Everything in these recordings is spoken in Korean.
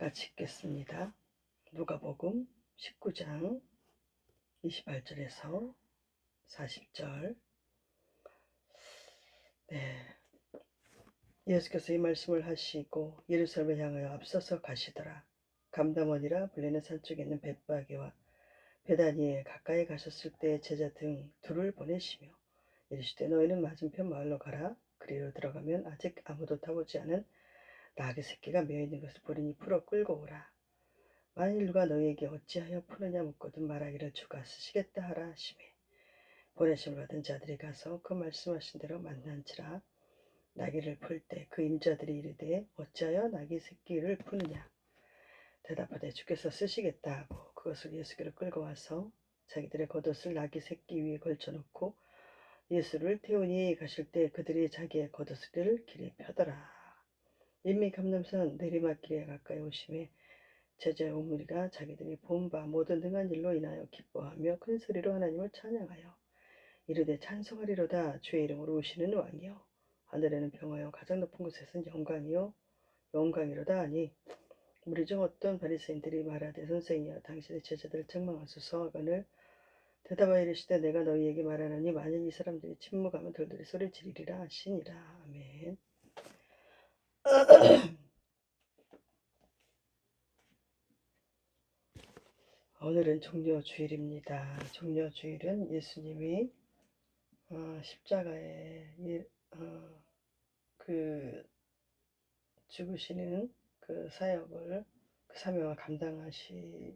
같이 읽겠습니다. 누가복음 19장 28절에서 40절. 예수께서 이 말씀을 하시고 예루살렘을 향하여 앞서서 가시더라. 감담원이라 불리는 산 쪽에 있는 벳바게와 베다니에 가까이 가셨을 때 제자 등 둘을 보내시며 이르시되 너희는 맞은편 마을로 가라. 그리로 들어가면 아직 아무도 타보지 않은 나귀 새끼가 메어 있는 것을 보리니 풀어 끌고 오라. 만일 누가 너희에게 어찌하여 푸느냐 묻거든 말하기를 주가 쓰시겠다 하라 하시매 보내심을 받은 자들이 가서 그 말씀하신 대로 만난지라. 나귀를 풀 때 그 임자들이 이르되 어찌하여 나귀 새끼를 푸느냐 대답하되 주께서 쓰시겠다 하고 그것을 예수께로 끌고 와서 자기들의 겉옷을 나귀 새끼 위에 걸쳐놓고 예수를 태우니 가실 때 그들이 자기의 겉옷을 길에 펴더라. 인미 감람산 내리막길에 가까이 오심에 제자의 무리가 자기들이 본 바 모든 능한 일로 인하여 기뻐하며 큰 소리로 하나님을 찬양하여 이르되 찬송하리로다. 주의 이름으로 오시는 왕이여 하늘에는 평화요 가장 높은 곳에서는 영광이로다 하니 무리 중 어떤 바리새인들이 말하되 선생이여 당신의 제자들을 책망하소서 하거늘 대답하여 이르시되 내가 너희에게 말하노니 만일 이 사람들이 침묵하면 돌들이 소리 지르리라 하시니라. 아멘. 오늘은 종려주일입니다. 종려주일은 예수님이 십자가에 죽으시는 그 사역을 그 사명을 감당하시기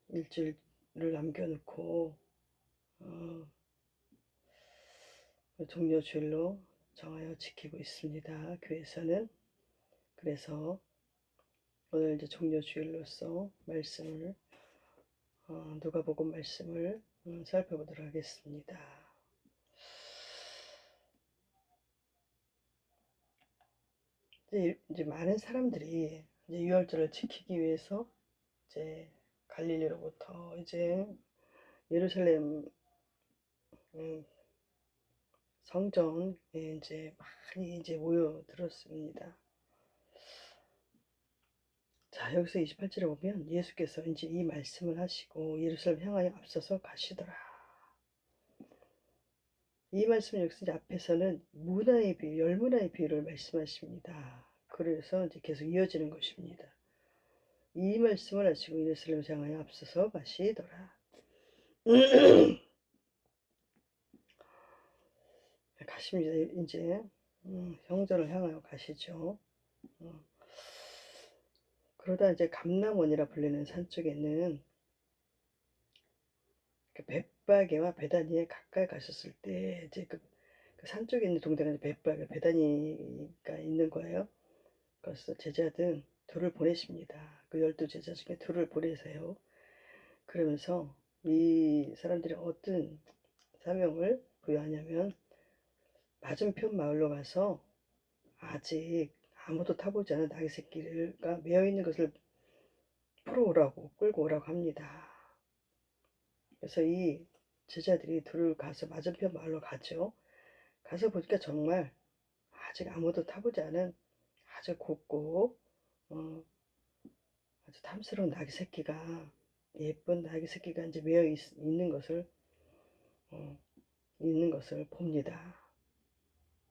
일주일을 남겨놓고 종려주일로 정하여 지키고 있습니다. 교회에서는. 그래서 오늘 이제 종려주일로서 말씀을 누가복음 말씀을 살펴보도록 하겠습니다. 이제 많은 사람들이 이제 유월절을 지키기 위해서 이제 갈릴리로부터 이제 예루살렘 성전에 이제 많이 이제 모여들었습니다. 자, 여기서 28절에 보면 예수께서 이제 이 말씀을 하시고 예루살렘 향하여 앞서서 가시더라. 이 말씀 여기서 이제 앞에서는 문화의 비유, 열문화의 비유를 말씀하십니다. 그래서 이제 계속 이어지는 것입니다. 이 말씀을 하시고 예루살렘 향하여 앞서서 가시더라. 가십니다. 이제 성전을 향하여 가시죠. 그러다 이제 감람원이라 불리는 산 쪽에는 그 벳바게와 베다니에 가까이 가셨을 때 이제 그 산 쪽에 있는 동네가 벳바게 베다니가 있는 거예요. 그래서 제자들 둘을 보내십니다. 그 12제자 중에 둘을 보내세요. 그러면서 이 사람들이 어떤 사명을 부여하냐면 맞은편 마을로 가서 아직 아무도 타보지 않은 나귀 새끼가 메어 있는 것을 풀어오라고 끌고 오라고 합니다. 그래서 이 제자들이 둘을 가서 맞은편 마을로 가죠. 가서 보니까 정말 아직 아무도 타보지 않은 아주 곱고 아주 탐스러운 나귀 새끼가 예쁜 나귀 새끼가 이제 메어 있는 것을 봅니다.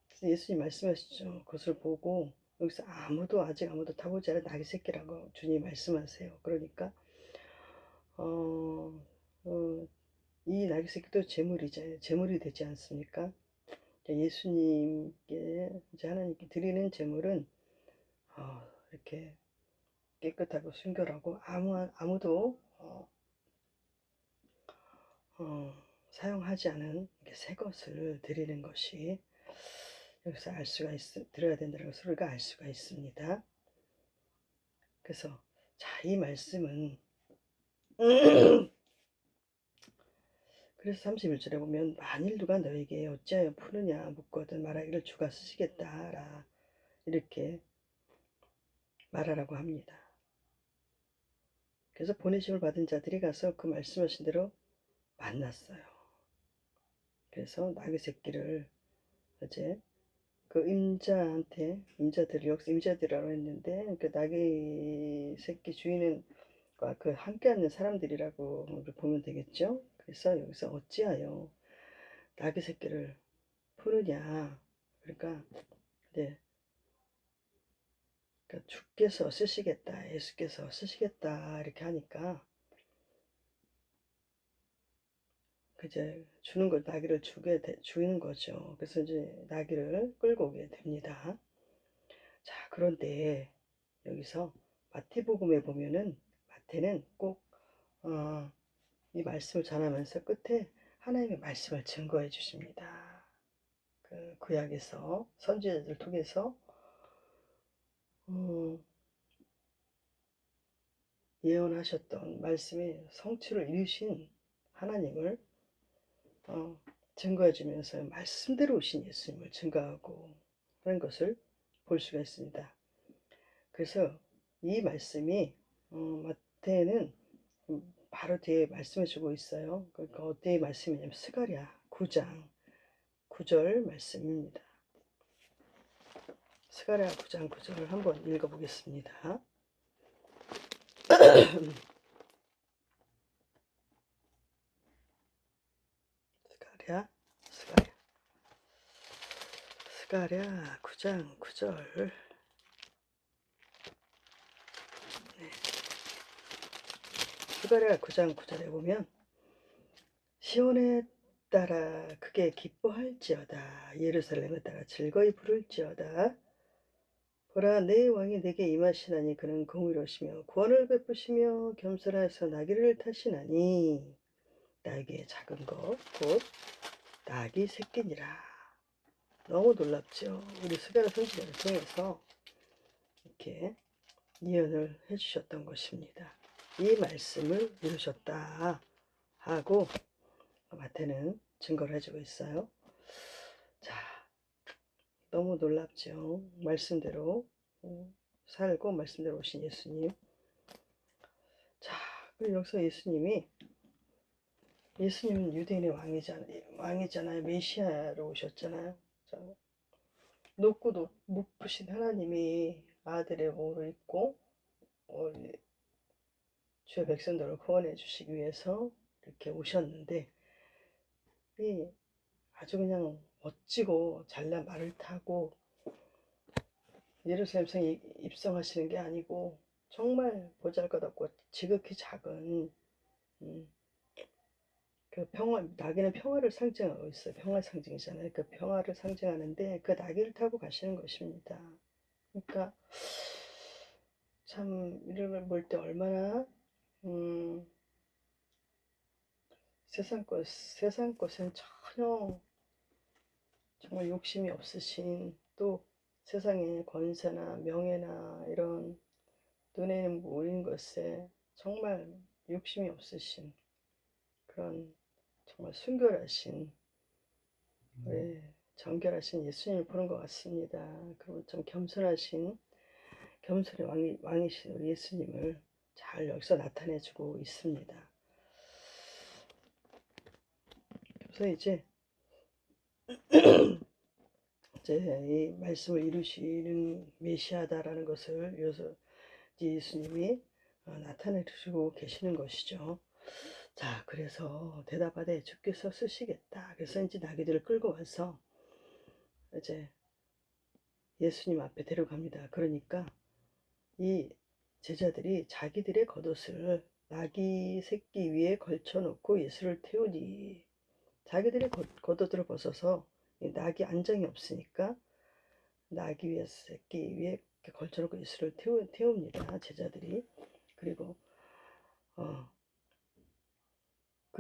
그래서 예수님 말씀하시죠. 그것을 보고 여기서 아직 아무도 타보지 않은 나귀 새끼라고 주님이 말씀하세요. 그러니까 이 나귀 새끼도 제물이 되지 않습니까? 예수님께 이제 하나님께 드리는 제물은 이렇게 깨끗하고 순결하고 아무도 사용하지 않은 새 것을 드리는 것이 여기서 드려야 된다는 것을 우리가 알 수가 있습니다. 그래서 이 말씀은 그래서 31절에 보면 만일 누가 너에게 어찌하여 푸느냐 묻거든 말하기를 주가 쓰시겠다 이렇게 말하라고 합니다. 그래서 보내심을 받은 자들이 가서 그 말씀하신 대로 만났어요. 그래서 나귀 새끼를 이제 그 임자들 여기서 임자들이라고 했는데 그 나귀 새끼 주인은 그 함께 하는 사람들이라고 보면 되겠죠. 그래서 여기서 어찌하여 나귀 새끼를 푸느냐. 그러니까 네, 그러니까 주께서 쓰시겠다, 예수께서 쓰시겠다 이렇게 하니까 이제 주는 걸 나귀를 주는 거죠. 그래서 이제 나귀를 끌고 오게 됩니다. 자, 그런데 여기서 마태복음에 보면은 마태는 꼭 이 말씀을 전하면서 끝에 하나님의 말씀을 증거해 주십니다. 그 구약에서 선지자들 통해서 예언하셨던 말씀의 성취를 이루신 하나님을 증거해 주면서 말씀대로 오신 예수님을 증거하고 하는 것을 볼 수가 있습니다. 그래서 이 말씀이 마태는 바로 뒤에 말씀해 주고 있어요. 그러니까 어떤 말씀이냐면 스가랴 9장 9절 말씀입니다. 스가랴 9장 9절을 한번 읽어보겠습니다. 스가랴 9장 9절. 스가랴 9장 9절에 보면 시온에 따라 크게 기뻐할지어다. 예루살렘에 따라 즐거이 부를지어다. 보라, 내 왕이 내게 임하시나니 그는 공의로우시며 구원을 베푸시며 겸손하여서 나귀를 타시나니 나에게 작은 것 곧 나귀 새끼니라. 너무 놀랍죠. 우리 스가랴 선지자를 통해서 이렇게 예언을 해주셨던 것입니다. 이 말씀을 이루셨다 하고 마태는 증거를 해주고 있어요. 자, 너무 놀랍죠. 말씀대로 살고 말씀대로 오신 예수님. 자, 그리고 여기서 예수님은 유대인의 왕이잖아요. 메시아로 오셨잖아요. 자, 높고 높으신 하나님이 아들의 몸으로 있고 주의 백성들을 구원해 주시기 위해서 이렇게 오셨는데 아주 그냥 멋지고 잘난 말을 타고 예루살렘 성에 입성하시는 게 아니고 정말 보잘것없고 지극히 작은 그 나귀는 평화를 상징하고 있어요. 평화 상징이잖아요. 그 평화를 상징하는데 그 나귀를 타고 가시는 것입니다. 그러니까 참 이름을 볼 때 얼마나 세상 것은 전혀 정말 욕심이 없으신, 또 세상의 권세나 명예나 이런 눈에는 보이는 것에 정말 욕심이 없으신 그런 정말 순결하신 정결하신 예수님을 보는 것 같습니다. 그리고 좀 겸손의 왕이신 우리 예수님을 잘 여기서 나타내주고 있습니다. 그래서 이제 이 말씀을 이루시는 메시아다라는 것을 여기서 예수님이 나타내주고 계시는 것이죠. 자, 그래서 대답하되 주께서 쓰시겠다. 그래서 이제 나귀들을 끌고 와서 이제 예수님 앞에 데려갑니다. 그러니까 이 제자들이 자기들의 겉옷을 나귀 새끼 위에 걸쳐놓고 예수를 태우니, 자기들의 겉옷을 벗어서 나귀 안장이 없으니까 나귀 위에 새끼 위에 걸쳐놓고 예수를 태웁니다. 제자들이. 그리고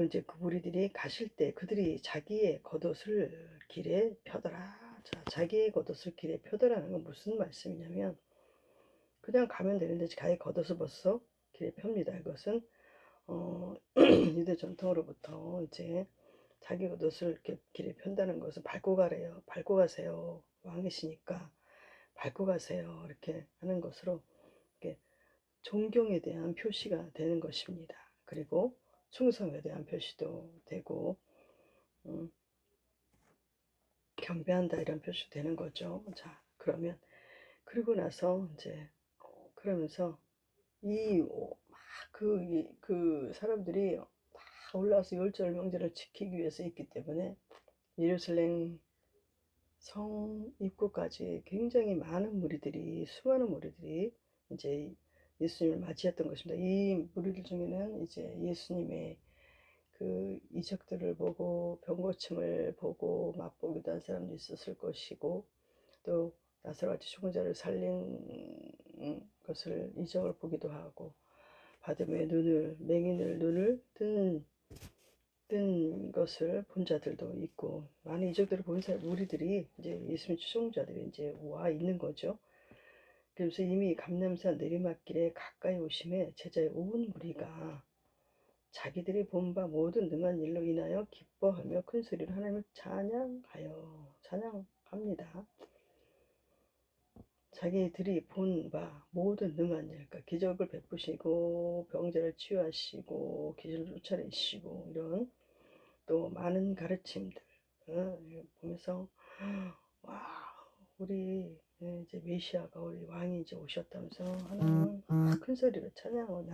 이제 그 무리들이 가실 때 그들이 자기의 겉옷을 길에 펴더라. 자, 자기의 겉옷을 길에 펴더라는 건 무슨 말씀이냐면 그냥 가면 되는데 자기 겉옷을 벗어 길에 펴니다. 이것은 유대 전통으로부터 이제 자기 겉옷을 이렇게 길에 편다는 것은 밟고 가래요. 밟고 가세요. 왕이시니까 밟고 가세요. 이렇게 하는 것으로 이렇게 존경에 대한 표시가 되는 것입니다. 그리고 충성에 대한 표시도 되고 경배한다 이런 표시 되는 거죠. 자, 그러면 그리고 나서 이제 그러면서 그 사람들이 다 올라와서 열절 명제를 지키기 위해서 있기 때문에 예루살렘 성 입구까지 굉장히 많은 무리들이, 수많은 무리들이 이제 예수님을 맞이했던 것입니다. 이 무리들 중에는 이제 예수님의 그 이적들을 보고 병고침을 보고 맛보기도 한 사람도 있었을 것이고, 또 나사로같이 죽은 자를 살린 것을 이적을 보기도 하고, 바디메의 눈을, 맹인을 눈을 뜬 것을 본 자들도 있고, 많은 이적들을 본 무리들이 이제 예수님 추종자들이 이제 와 있는 거죠. 그래서 이미 감람산 내리막길에 가까이 오심에 제자의 온 무리가 자기들이 본 바 모든 능한 일로 인하여 기뻐하며 큰 소리로 하나님을 찬양합니다. 자기들이 본 바 모든 능한 일, 그러니까 기적을 베푸시고 병자를 치유하시고 귀신을 쫓아내시고 이런 또 많은 가르침들 보면서 와, 우리 이제 메시아가, 우리 왕이 이제 오셨다면서 하나님은 큰 소리로 찬양하고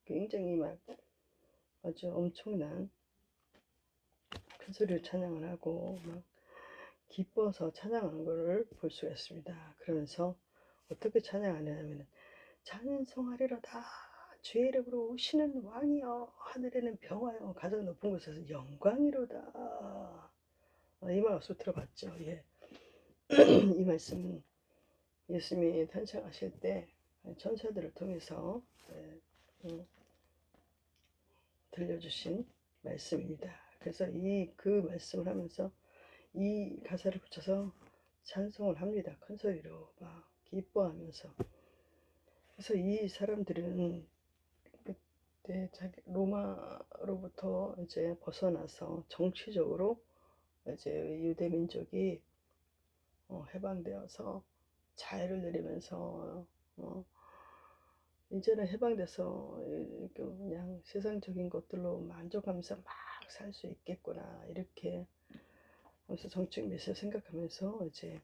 굉장히 막 아주 엄청난 큰 소리로 찬양을 하고 막 기뻐서 찬양하는 것을 볼 수가 있습니다. 그러면서 어떻게 찬양하냐면 찬송하리로다 주의 이름으로 오시는 왕이여, 하늘에는 평화여, 가장 높은 곳에서 영광이로다. 이 말씀 들어봤죠? 예. 이 말씀은 예수님이 탄생하실 때 천사들을 통해서 들려주신 말씀입니다. 그래서 그 말씀을 하면서 이 가사를 붙여서 찬송을 합니다. 큰 소리로 막 기뻐하면서. 그래서 이 사람들은 그때 로마로부터 이제 벗어나서 정치적으로 이제 유대 민족이 해방되어서 자유를 누리면서 이제는 해방돼서 그냥 세상적인 것들로 만족하면서 막 살 수 있겠구나, 이렇게 하면서 정치적 메시지를 생각하면서 이제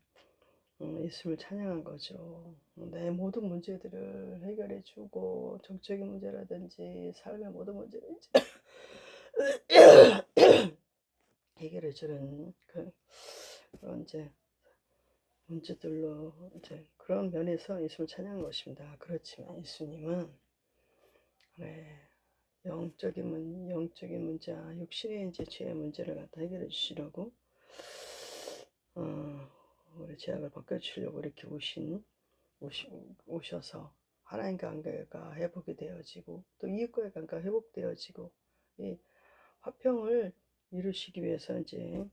예수님을 찬양한 거죠. 내 모든 문제들을 해결해주고 정적인 문제라든지 삶의 모든 문제를 해결해주는 그런 이제 문제들로 이제 그런 면에서 예수님을 찬양한 것입니다. 그렇지만 예수님은 영적인 문제, 육신의 이제 죄의 문제를 갖다 해결해 주시려고 우리 죄악을 벗겨주시려고 이렇게 오셔서 하나님 관계가 회복이 되어지고 또 이웃과의 관계가 회복되어지고 이 화평을 이루시기 위해서 이제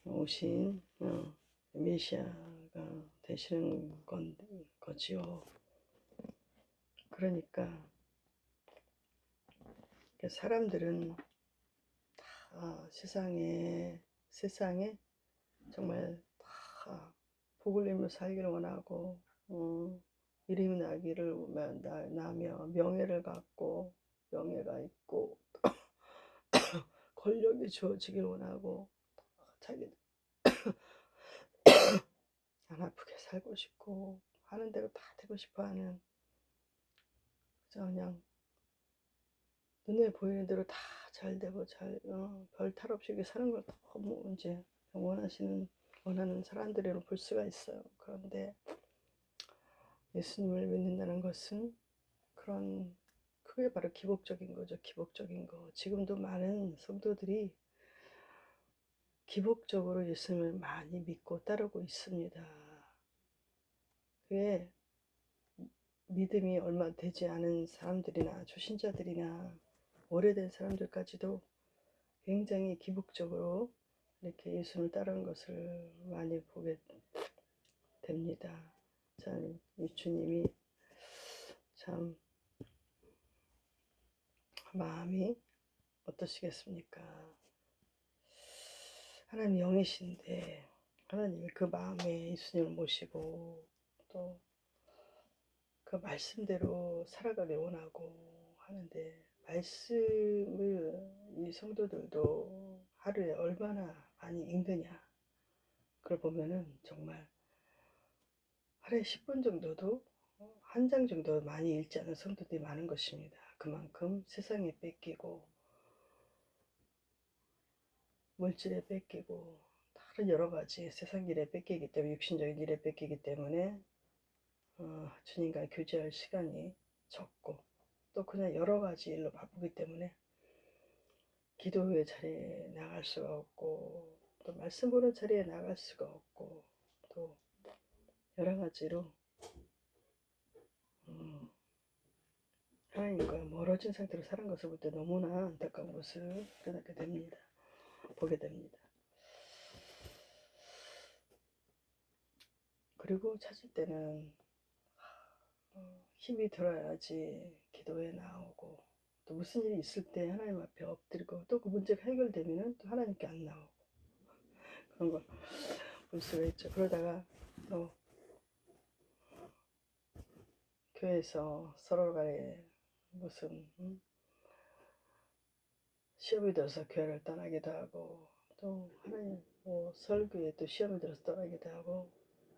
오신 메시아가 되시는 거지요. 그러니까 사람들은 다 세상에 정말 다 복을 누리며 살기를 원하고 이름이 나며 명예를 갖고 명예가 있고 권력이 주어지길 원하고 자기들 안 아프게 살고 싶고 하는 대로 다 되고 싶어하는, 그냥 눈에 보이는 대로 다 잘 되고 별 탈 없이 사는 걸 너무 이제 원하는 사람들이로 볼 수가 있어요. 그런데 예수님을 믿는다는 것은 그게 바로 기복적인 거죠. 기복적인 거. 지금도 많은 성도들이 기복적으로 예수님을 많이 믿고 따르고 있습니다. 그게 믿음이 얼마 되지 않은 사람들이나 초신자들이나 오래된 사람들까지도 굉장히 기복적으로 이렇게 예수님을 따르는 것을 많이 보게 됩니다. 참, 이 주님이 참 마음이 어떠시겠습니까? 하나님 영이신데 하나님이 그 마음에 예수님을 모시고 또 그 말씀대로 살아가길 원하고 하는데, 말씀을 이 성도들도 하루에 얼마나 많이 읽느냐, 그걸 보면은 정말 하루에 10분 정도도 한 장 정도 많이 읽지 않은 성도들이 많은 것입니다. 그만큼 세상에 뺏기고 물질에 뺏기고 다른 여러 가지 세상 일에 뺏기기 때문에 육신적인 일에 뺏기기 때문에 주님과 교제할 시간이 적고 또 그냥 여러 가지 일로 바쁘기 때문에 기도회 자리에 나갈 수가 없고 또 말씀 보는 자리에 나갈 수가 없고 또 여러 가지로 하나님과 멀어진 상태로 사는 것을 볼 때 너무나 안타까운 것을 깨닫게 됩니다. 보게 됩니다. 그리고 찾을 때는 힘이 들어야지 기도에 나오고 또 무슨 일이 있을 때 하나님 앞에 엎드리고 또 그 문제가 해결되면 또 하나님께 안 나오고 그런 걸 볼 수가 있죠. 그러다가 또 교회에서 서로 간에 무슨 시험이 들어서 교회를 떠나기도 하고 또 하나님 설교에 또 시험이 들어서 떠나기도 하고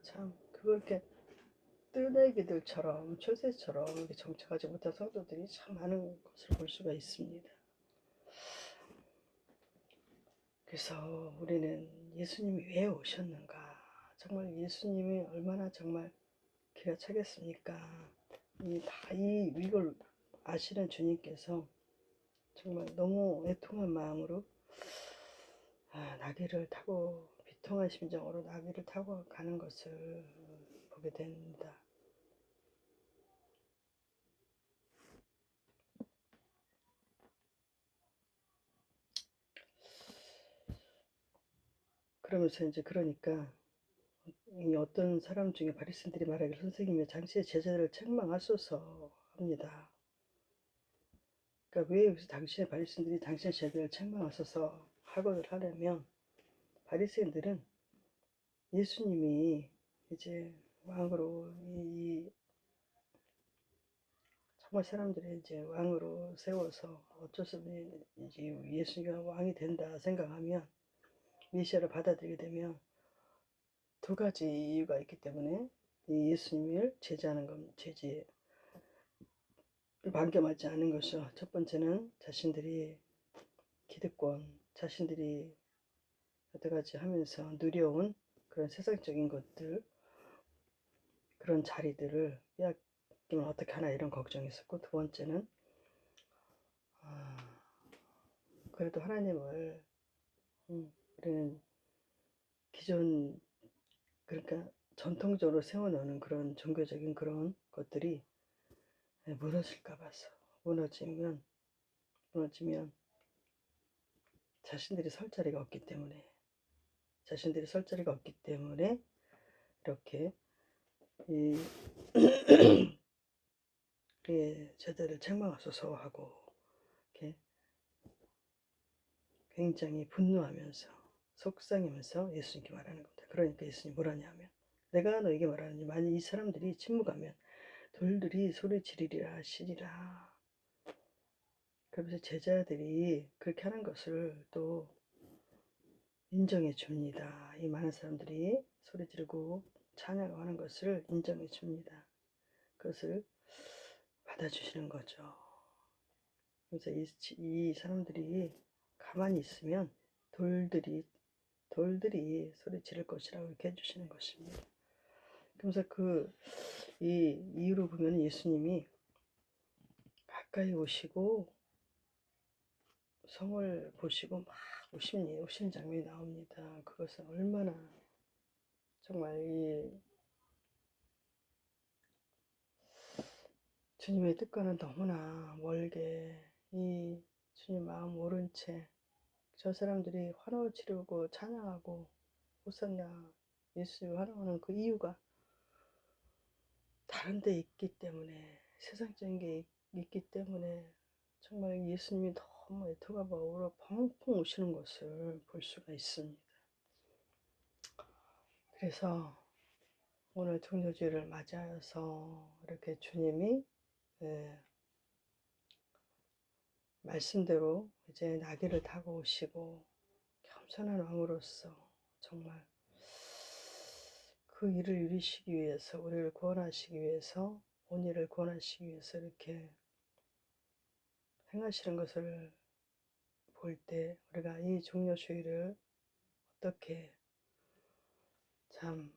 참 그걸 이렇게 뜨내기들처럼 철새처럼 이렇게 정착하지 못한 성도들이 참 많은 것을 볼 수가 있습니다. 그래서 우리는 예수님이 왜 오셨는가, 정말 예수님이 얼마나 정말 기가 차겠습니까? 이걸 아시는 주님께서 정말 너무 애통한 마음으로 나귀를 타고 비통한 심정으로 나귀를 타고 가는 것을 보게 됩니다. 그러면서 이제 그러니까 이 어떤 사람 중에 바리새인들이 말하기를 선생님이 당신의 제자들을 책망하소서 합니다. 그러니까 왜 여기서 당신의 바리새인들이 당신의 제자들을 책망하소서 하고를 하려면 바리새인들은 예수님이 이제 왕으로 정말 사람들이 이제 왕으로 세워서 어쩔 수 없이 이제 예수가 왕이 된다 생각하면 메시아를 받아들이게 되면 두 가지 이유가 있기 때문에 이 예수님을 제지하는 건 제지에 반겨맞지 않은 것이죠. 첫 번째는 자신들이 기득권, 자신들이 여태까지 하면서 누려온 그런 세상적인 것들, 그런 자리들을 빼앗기면 어떻게 하나 이런 걱정이 있었고, 두 번째는 그래도 하나님을 우리는 기존 그러니까 전통적으로 세워놓는 그런 종교적인 그런 것들이 무너질까 봐서 무너지면 자신들이 설 자리가 없기 때문에 이렇게 이 우리의 제자를 책망하소서 하고 이렇게 굉장히 분노하면서 속상하면서 예수님께 말하는 겁니다. 그러니까 예수님이 뭐라냐 하면 내가 너에게 말하느니 만약 이 사람들이 침묵하면 돌들이 소리지르리라 하시리라. 그러면서 제자들이 그렇게 하는 것을 또 인정해 줍니다. 이 많은 사람들이 소리 지르고 찬양하는 것을 인정해 줍니다. 그것을 받아주시는 거죠. 그래서 이 사람들이 가만히 있으면 돌들이 소리 지를 것이라고 이렇게 해주시는 것입니다. 그래서 이 이유로 보면 예수님이 가까이 오시고 성을 보시고 막 오신 장면이 나옵니다. 그것은 얼마나 정말 이 주님의 뜻과는 너무나 멀게 이 주님 마음 모른 채 저 사람들이 환호를 치르고 찬양하고 호산나 예수를 환호하는 그 이유가 다른 데 있기 때문에 세상적인 게 있기 때문에 정말 예수님이 너무 애토가 마음으로 펑펑 우시는 것을 볼 수가 있습니다. 그래서 오늘 종료주일을 맞이하여서 이렇게 주님이 말씀대로 이제 나귀를 타고 오시고 겸손한 왕으로서 정말 그 일을 이루시기 위해서, 우리를 구원하시기 위해서, 온 일을 구원하시기 위해서 이렇게 행하시는 것을 볼 때 우리가 이 종려주의를 어떻게 참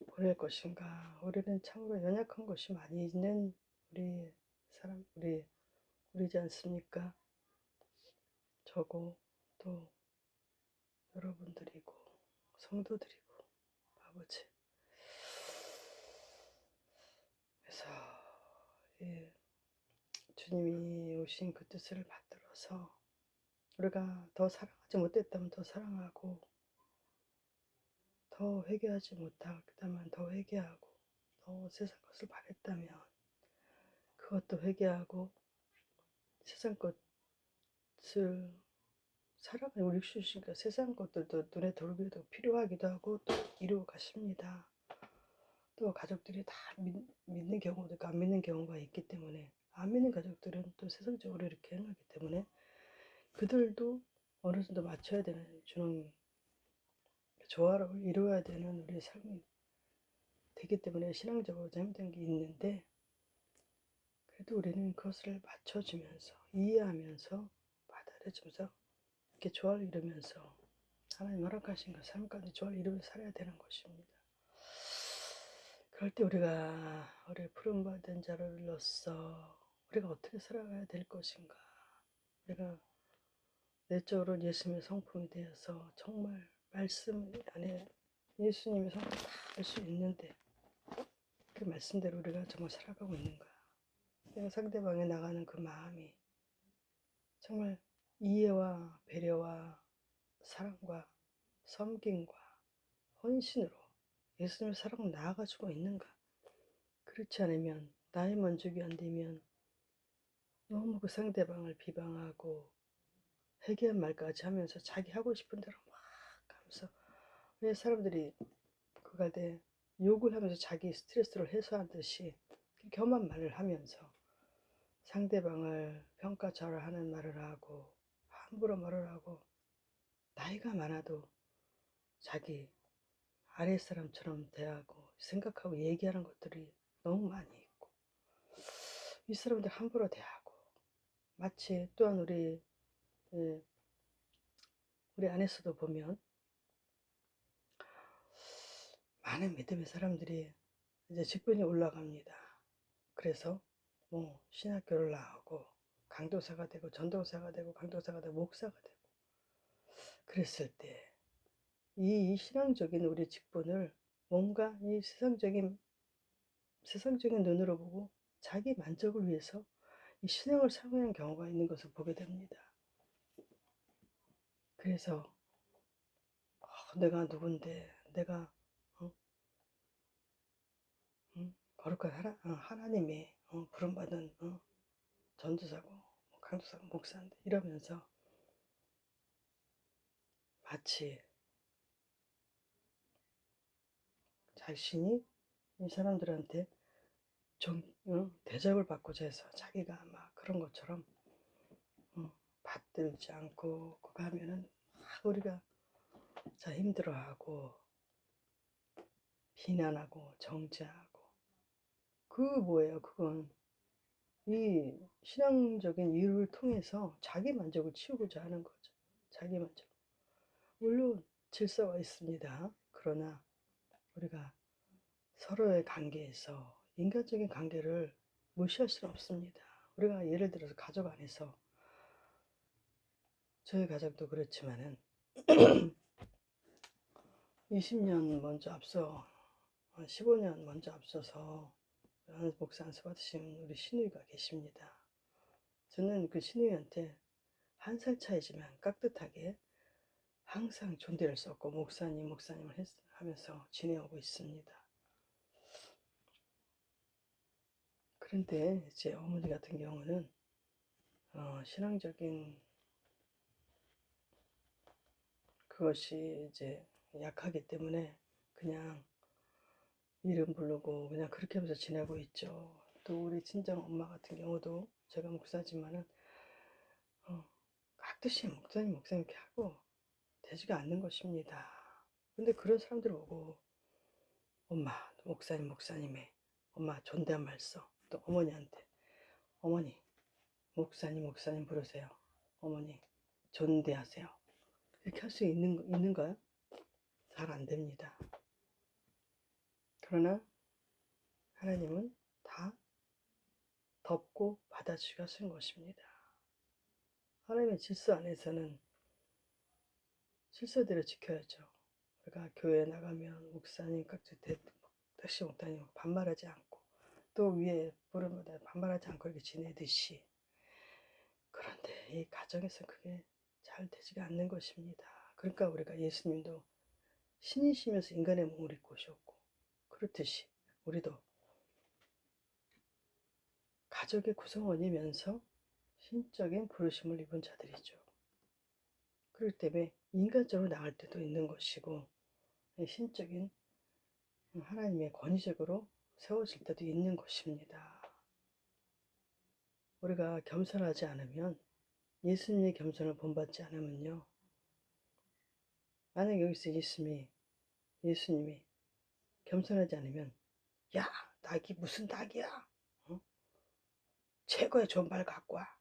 보낼 것인가. 우리는 참으로 연약한 것이 많이 있는 우리 우리지 않습니까? 저고 또 여러분들이고 성도들이고 아버지. 그래서 이 주님이 오신 그 뜻을 받들어서 우리가 더 사랑하지 못했다면 더 사랑하고, 더 회개하지 못했다면 더 회개하고, 더 세상 것을 바랬다면 그것도 회개하고, 세상 것을 살아가는 우리 육신이니까 세상 것들도 눈에 들어오기도 필요하기도 하고 또 이루어 가십니다. 또 가족들이 다 믿는 경우도 있고 안 믿는 경우가 있기 때문에, 안 믿는 가족들은 또 세상적으로 이렇게 행하기 때문에 그들도 어느 정도 맞춰야 주는 조화를 이루어야 되는 우리의 삶이 되기 때문에 신앙적으로 잘못된 게 있는데, 그래도 우리는 그것을 맞춰주면서 이해하면서 받아들여주면서 이렇게 조화를 이루면서 하나님 허락하신 그 삶 가운데 조화를 이루면서 살아야 되는 것입니다. 그럴 때 우리 부름받은 자로서 우리가 어떻게 살아가야 될 것인가. 우리가 내적으로 예수님의 성품이 되어서 정말 말씀 안에 예수님의 성품 다 알 수 있는데 그 말씀대로 우리가 정말 살아가고 있는가. 내가 상대방에 나가는 그 마음이 정말 이해와 배려와 사랑과 섬김과 헌신으로 예수님의 사랑을 나아가지고 있는가. 그렇지 않으면, 나의 만족이 안 되면 너무 그 상대방을 비방하고 회개한 말까지 하면서 자기 하고 싶은 대로 막 하면서, 왜 사람들이 그거 할 때 욕을 하면서 자기 스트레스를 해소하듯이 겸한 말을 하면서 상대방을 평가절하하는 말을 하고 함부로 말을 하고, 나이가 많아도 자기 아랫사람처럼 대하고 생각하고 얘기하는 것들이 너무 많이 있고, 이 사람들 함부로 대하고, 마치 또한 예, 우리 안에서도 보면 많은 믿음의 사람들이 이제 직분이 올라갑니다. 그래서 뭐 신학교를 나오고 강도사가 되고 전도사가 되고 강도사가 되고 목사가 되고, 그랬을 때 이 신앙적인 우리 직분을 뭔가 이 세상적인 눈으로 보고 자기 만족을 위해서 이 신앙을 사용하는 경우가 있는 것을 보게 됩니다. 그래서 내가 누군데, 내가 거룩한 하나님의 부름받은 전도사고 강도사고 목사인데, 이러면서 마치 자신이 이 사람들한테 대접을 받고자 해서 자기가 막 그런 것처럼 받들지 않고 그거 하면은 막 우리가 자 힘들어하고 비난하고 정죄하고, 그 뭐예요? 그건 이 신앙적인 이유를 통해서 자기 만족을 치우고자 하는 거죠. 자기 만족. 물론 질서가 있습니다. 그러나 우리가 서로의 관계에서 인간적인 관계를 무시할 수는 없습니다. 우리가 예를 들어서 가족 안에서, 저희 가족도 그렇지만은 20년 먼저 앞서 15년 먼저 앞서서 목사 안수 받으신 우리 시누이가 계십니다. 저는 그 시누이한테 한 살 차이지만 깍듯하게 항상 존대를 썼고 목사님 하면서 지내오고 있습니다. 그런데 제 어머니 같은 경우는 신앙적인 그것이 이제 약하기 때문에 그냥 이름 부르고 그냥 그렇게 하면서 지내고 있죠. 또 우리 친정 엄마 같은 경우도 제가 목사지만은 깍듯이 목사님 이렇게 하고 되지가 않는 것입니다. 근데 그런 사람들 보고 엄마, 목사님에 엄마 존댓말 써. 또 어머니한테 어머니, 목사님 부르세요. 어머니, 존대하세요. 이렇게 할 수 있는가요? 잘 안 됩니다. 그러나 하나님은 다 덮고 받아주기가 쉬운 것입니다. 하나님의 질서 안에서는 질서대로 지켜야죠. 우리가 교회 나가면 목사님 택시 목사님 반말하지 않고 또 위에 부르마다 반말하지 않고 이렇게 지내듯이, 그런데 이 가정에서 그게 잘 되지가 않는 것입니다. 그러니까 우리가 예수님도 신이시면서 인간의 몸을 입고 오셨고, 그렇듯이 우리도 가족의 구성원이면서 신적인 부르심을 입은 자들이죠. 그렇기 때문에 인간적으로 나갈 때도 있는 것이고, 신적인 하나님의 권위적으로 세워질 때도 있는 것입니다. 우리가 겸손하지 않으면, 예수님의 겸손을 본받지 않으면요, 만약 여기서 예수님이 겸손하지 않으면, 야, 닭이 무슨 닭이야? 어? 최고의 좋은 말 갖고 와.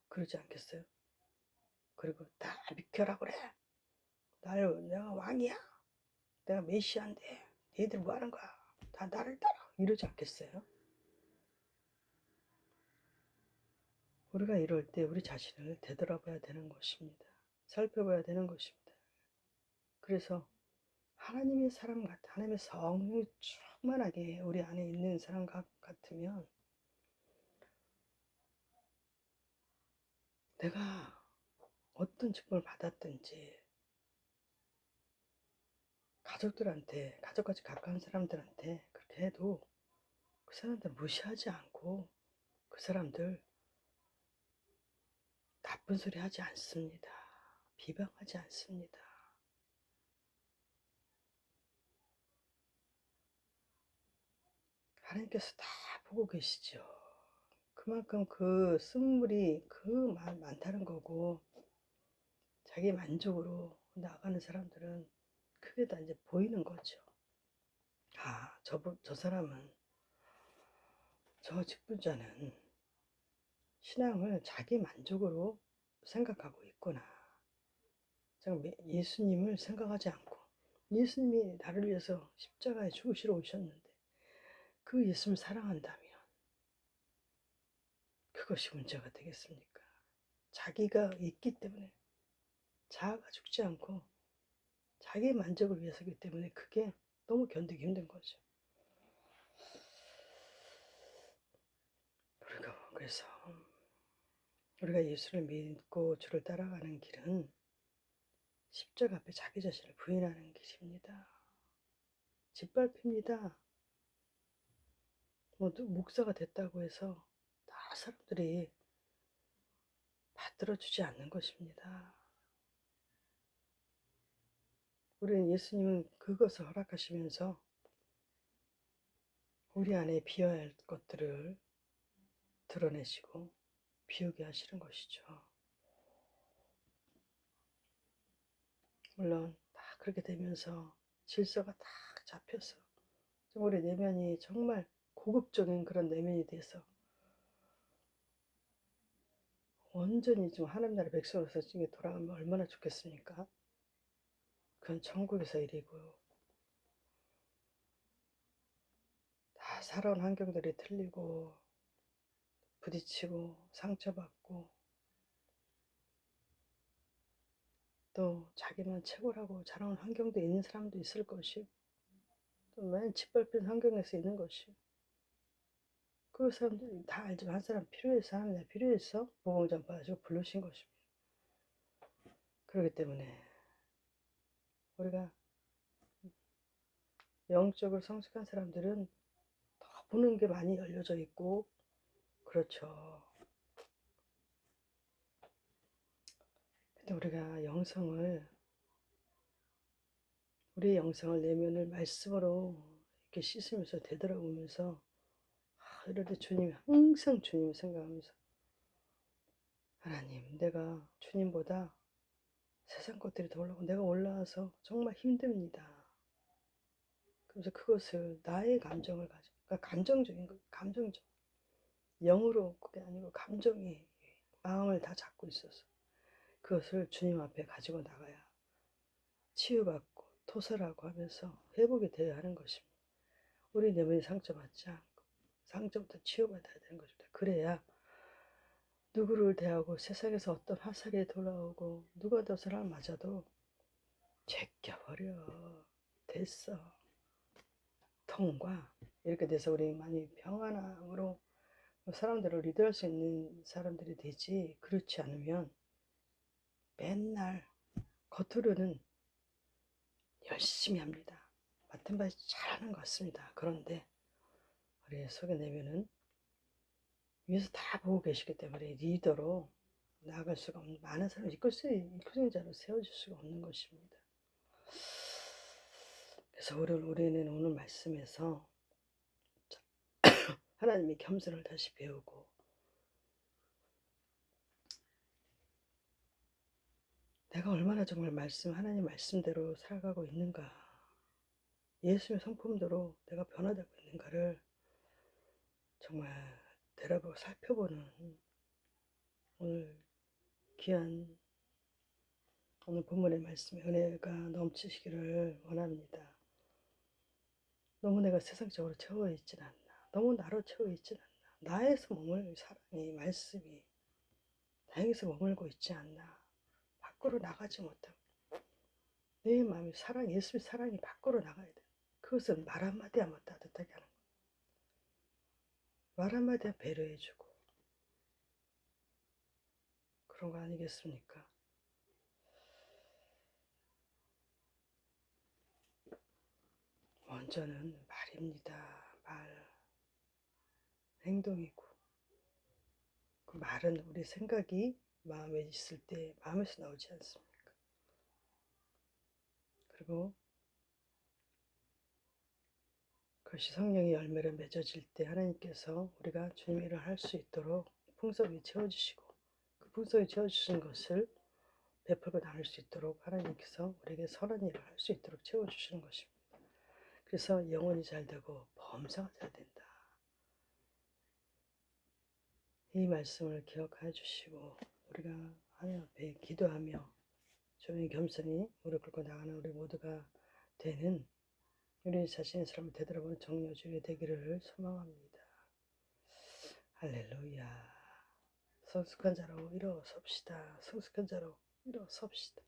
그러지 않겠어요? 그리고 다 비켜라 그래. 내가 왕이야. 내가 메시아인데 얘들 뭐 하는 거야? 다 나를 따라. 이러지 않겠어요? 우리가 이럴 때 우리 자신을 되돌아봐야 되는 것입니다. 살펴봐야 되는 것입니다. 그래서 하나님의 사람 하나님의 성령이 충만하게 우리 안에 있는 사람 같으면, 내가 어떤 직분을 받았든지 가족까지 가까운 사람들한테 그렇게 해도 그 사람들 무시하지 않고, 그 사람들 나쁜 소리 하지 않습니다. 비방하지 않습니다. 하나님께서 다 보고 계시죠. 그만큼 그 쓴물이 많다는 거고, 자기 만족으로 나가는 사람들은 그게 다 이제 보이는 거죠. 저 사람은, 저 직분자는 신앙을 자기 만족으로 생각하고 있구나. 예수님을 생각하지 않고, 예수님이 나를 위해서 십자가에 죽으시러 오셨는데 그 예수님을 사랑한다면 그것이 문제가 되겠습니까? 자기가 있기 때문에, 자아가 죽지 않고 자기의 만족을 위해서기 때문에 그게 너무 견디기 힘든 거죠. 그래서 우리가 예수를 믿고 주를 따라가는 길은 십자가 앞에 자기 자신을 부인하는 길입니다. 짓밟힙니다. 목사가 됐다고 해서 다 사람들이 받들어주지 않는 것입니다. 우리는 예수님은 그것을 허락하시면서 우리 안에 비어야 할 것들을 드러내시고 비우게 하시는 것이죠. 물론 다 그렇게 되면서 질서가 딱 잡혀서 우리 내면이 정말 고급적인 그런 내면이 돼서 온전히 좀 하나님 나라 백성으로서 돌아가면 얼마나 좋겠습니까? 그건 천국에서 일이고, 다 살아온 환경들이 틀리고 부딪히고 상처받고 또 자기만 최고라고 자라온 환경도 있는 사람도 있을 것이고, 또 맨 짓밟힌 환경에서 있는 것이, 그 사람들이 다 알지만 한 사람 필요해서, 하나님 필요해서 복음 전파하시고 부르신 것입니다. 그렇기 때문에 우리가 영적으로 성숙한 사람들은 더 보는 게 많이 열려져 있고, 그렇죠. 근데 우리의 영성을 내면을 말씀으로 이렇게 씻으면서 되돌아보면서, 이럴 때 항상 주님을 생각하면서, 하나님, 내가 주님보다 세상 것들이 더 올라오고 내가 올라와서 정말 힘듭니다. 그래서 그것을 나의 감정을 가지고, 그러니까 감정적인 거, 감정적. 영으로 그게 아니고 감정이 마음을 다 잡고 있어서 그것을 주님 앞에 가지고 나가야 치유받고 토설하고 하면서 회복이 되어야 하는 것입니다. 우리 내면이 상처받지 않고 상처부터 치유받아야 되는 것입니다. 그래야 누구를 대하고 세상에서 어떤 화살이 돌아오고 누가 더 사람을 맞아도 제껴버려. 됐어. 통과. 이렇게 돼서 우리 많이 평안함으로 사람들을 리드할 수 있는 사람들이 되지. 그렇지 않으면 맨날 겉으로는 열심히 합니다. 맡은 바 잘하는 것 같습니다. 그런데 우리 속에 내면은 위에서 다 보고 계시기 때문에 리더로 나아갈 수가 없는, 많은 사람을 이끌 자로 세워줄 수가 없는 것입니다. 그래서 우리는 오늘 말씀에서 하나님의 겸손을 다시 배우고 내가 얼마나 정말 하나님 말씀대로 살아가고 있는가, 예수의 성품대로 내가 변화되고 있는가를 정말 되돌아보고 살펴보는 오늘 귀한 오늘 본문의 말씀에 은혜가 넘치시기를 원합니다. 너무 내가 세상적으로 채워 있진 않나, 너무 나로 채워 있진 않나, 나에서 머물 사랑이 말씀이 나에게서 머물고 있지 않나, 밖으로 나가지 못하고 내 마음이 예수의 사랑이 밖으로 나가야 돼. 그것은 말 한마디 하면 따뜻하게 하는 거야. 말 한마디 하면 배려해주고 그런 거 아니겠습니까? 먼저는 말입니다. 행동이고 그 말은 우리 생각이 마음에 있을 때 마음에서 나오지 않습니까? 그리고 그것이 성령의 열매를 맺어질 때 하나님께서 우리가 주님의 일을 할 수 있도록 풍성히 채워주시고 그 풍성히 채워주신 것을 베풀고 나눌 수 있도록 하나님께서 우리에게 선한 일을 할 수 있도록 채워주시는 것입니다. 그래서 영혼이 잘 되고 범사가 잘 된다. 이 말씀을 기억해 주시고 우리가 하나님 앞에 기도하며 조용히 겸손히 무릎 꿇고 나가는 우리 모두가 되는 우리 자신의 삶을 되돌아보는 정료주의 되기를 소망합니다. 할렐루야. 성숙한 자로 일어섭시다. 성숙한 자로 일어섭시다.